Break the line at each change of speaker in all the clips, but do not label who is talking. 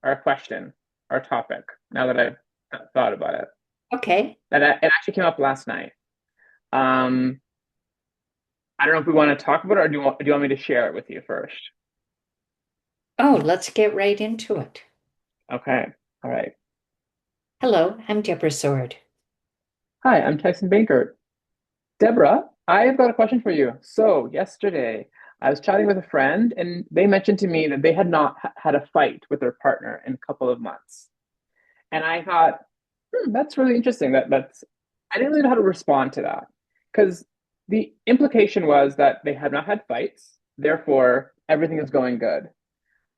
our question, our topic, now that I've thought about it.
Okay.
It actually came up last night. Um, I don't know if we want to talk about it or do you want me to share it with you first?
Oh, let's get right into it.
Okay. All right.
Hello, I'm Deborah Sword.
Hi, I'm Tyson Bankert. Deborah, I've got a question for you. So, yesterday I was chatting with a friend and they mentioned to me that they had not had a fight with their partner in a couple of months. And I thought, that's really interesting. That's I didn't really know how to respond to that because the implication was that they had not had fights, therefore everything is going good.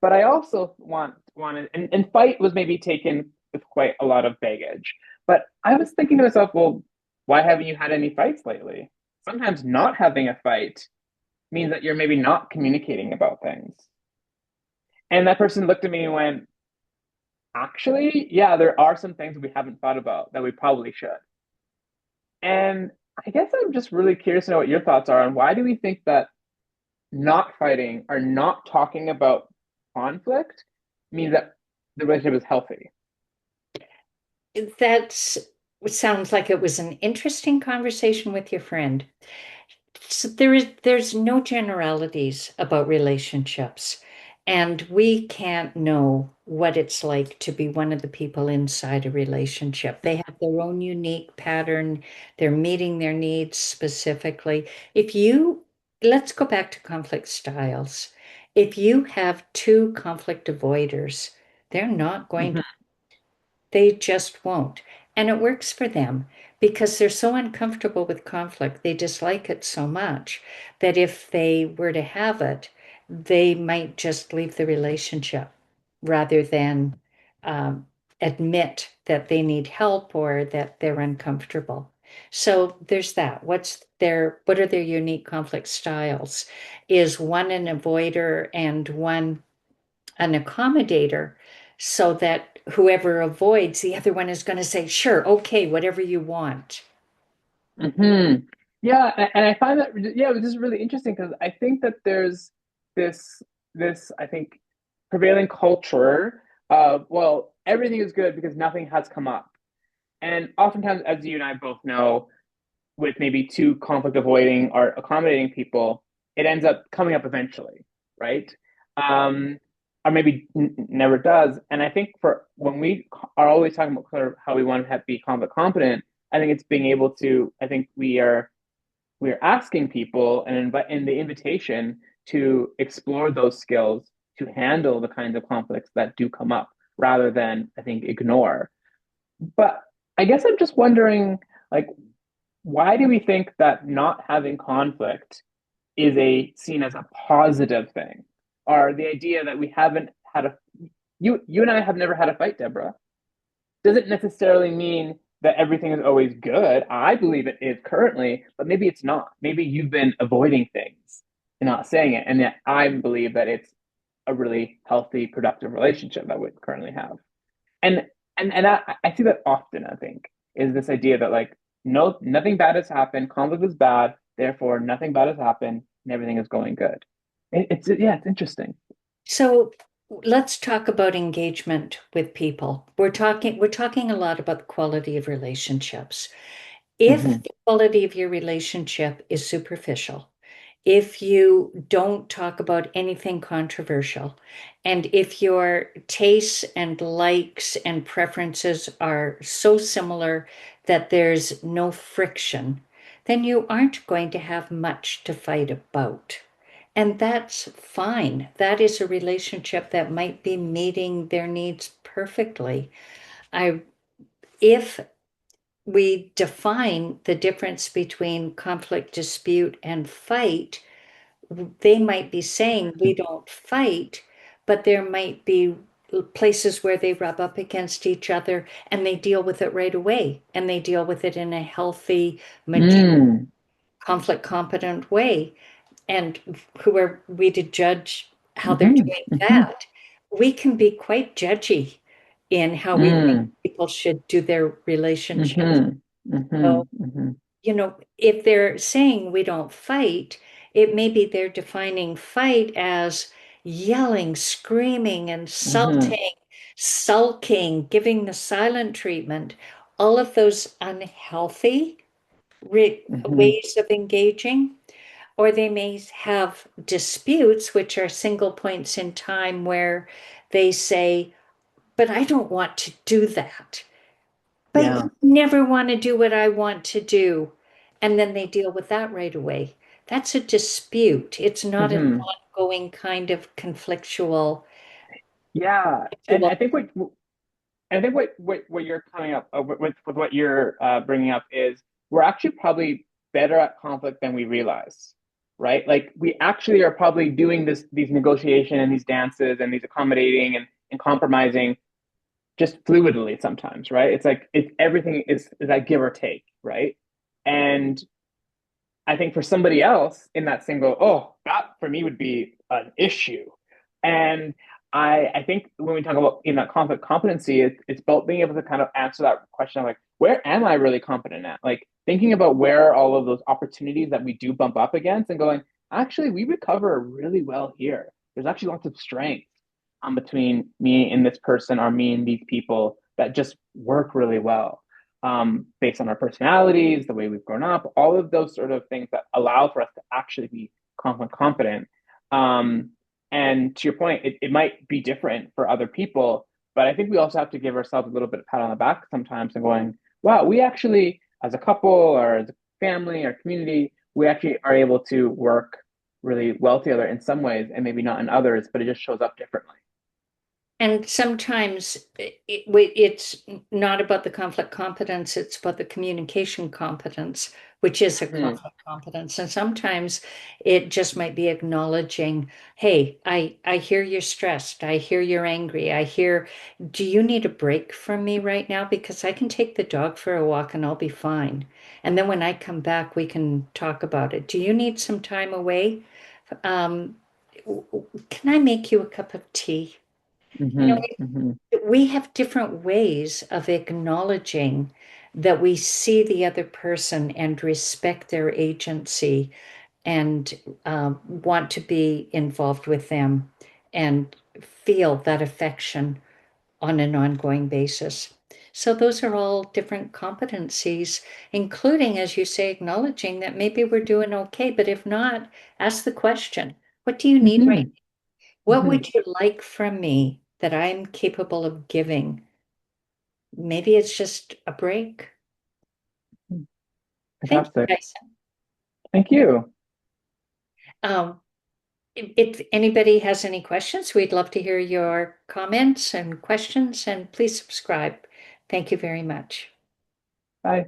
But I also wanted and fight was maybe taken with quite a lot of baggage. But I was thinking to myself, well, why haven't you had any fights lately? Sometimes not having a fight means that you're maybe not communicating about things. And that person looked at me and went, actually, yeah, there are some things we haven't thought about that we probably should. And I guess I'm just really curious to know what your thoughts are on why do we think that not fighting or not talking about conflict means that the relationship is healthy?
That sounds like it was an interesting conversation with your friend. So there's no generalities about relationships, and we can't know what it's like to be one of the people inside a relationship. They have their own unique pattern. They're meeting their needs specifically. If you Let's go back to conflict styles. If you have two conflict avoiders, they're not going to,
Hmm.
they just won't. And it works for them because they're so uncomfortable with conflict. They dislike it so much that if they were to have it, they might just leave the relationship rather than um, admit that they need help or that they're uncomfortable. So there's that. What are their unique conflict styles? Is one an avoider and one an accommodator so that whoever avoids, the other one is going to say, sure, okay, whatever you want.
Hmm. Yeah, and I find that yeah, this is really interesting because I think that there's this I think prevailing culture of well, everything is good because nothing has come up. And oftentimes, as you and I both know, with maybe two conflict avoiding or accommodating people, it ends up coming up eventually, right? Um, or maybe never does. And I think for when we are always talking about sort of how we want to have, be conflict competent, I think it's being able to. I think we are asking people and invite in the invitation to explore those skills to handle the kinds of conflicts that do come up, rather than I think ignore. But I guess I'm just wondering, like, why do we think that not having conflict is a seen as a positive thing? Or the idea that we haven't had a you and I have never had a fight, Deborah, doesn't necessarily mean that everything is always good. I believe it is currently, but maybe it's not. Maybe you've been avoiding things and not saying it, and yet I believe that it's a really healthy, productive relationship that we currently have. And I see that often, I think, is this idea that like no nothing bad has happened, conflict is bad, therefore nothing bad has happened, and everything is going good. It's yeah, it's interesting.
So let's talk about engagement with people. We're talking a lot about the quality of relationships. If
Hmm.
the quality of your relationship is superficial, if you don't talk about anything controversial, and if your tastes and likes and preferences are so similar that there's no friction, then you aren't going to have much to fight about. And that's fine. That is a relationship that might be meeting their needs perfectly. I, if we define the difference between conflict, dispute, and fight, they might be saying we don't fight, but there might be places where they rub up against each other and they deal with it right away and they deal with it in a healthy, mature,
Mm.
conflict competent way. And who are we to judge how they're
Hmm.
doing
Hmm.
that? We can be quite judgy in how we think
Mm.
people should do their relationships.
Hmm. Hmm.
So,
Hmm.
if they're saying we don't fight, it may be they're defining fight as yelling, screaming,
Hmm.
insulting, sulking, giving the silent treatment, all of those unhealthy
Hmm.
ways of engaging. Or they may have disputes, which are single points in time where they say, but I don't want to do that. But
Yeah.
you never want to do what I want to do. And then they deal with that right away. That's a dispute. It's not an
Hmm.
ongoing kind of conflictual.
Yeah. And I think what you're coming up with what you're bringing up is we're actually probably better at conflict than we realize, right? Like we actually are probably doing these negotiation and these dances and these accommodating and compromising just fluidly sometimes, right? It's like everything is that give or take, right? And I think for somebody else in that single, oh, that for me would be an issue. And I think when we talk about that conflict competency, it's about being able to kind of answer that question of like, where am I really competent at? Like thinking about where all of those opportunities that we do bump up against and going, actually, we recover really well here. There's actually lots of strength between me and this person or me and these people that just work really well based on our personalities, the way we've grown up, all of those sort of things that allow for us to actually be conflict competent. Um, and to your point, it might be different for other people, but I think we also have to give ourselves a little bit of pat on the back sometimes and going, wow, we actually, as a couple or as a family or community, we actually are able to work really well together in some ways and maybe not in others, but it just shows up differently.
And sometimes it's not about the conflict competence, it's about the communication competence, which is a
Hmm.
conflict competence. And sometimes it just might be acknowledging, hey, I hear you're stressed. I hear you're angry. Do you need a break from me right now? Because I can take the dog for a walk and I'll be fine. And then when I come back, we can talk about it. Do you need some time away? Um, can I make you a cup of tea? You know,
Hmm. Hmm.
we have different ways of acknowledging that we see the other person and respect their agency and want to be involved with them and feel that affection on an ongoing basis. So, those are all different competencies, including, as you say, acknowledging that maybe we're doing okay. But if not, ask the question, what do you need right
Hmm.
now? What
Hmm.
would you like from me that I'm capable of giving? Maybe it's just a break. Thank you,
Fantastic.
Tyson.
Thank you.
Um, if anybody has any questions, we'd love to hear your comments and questions, and please subscribe. Thank you very much.
Bye.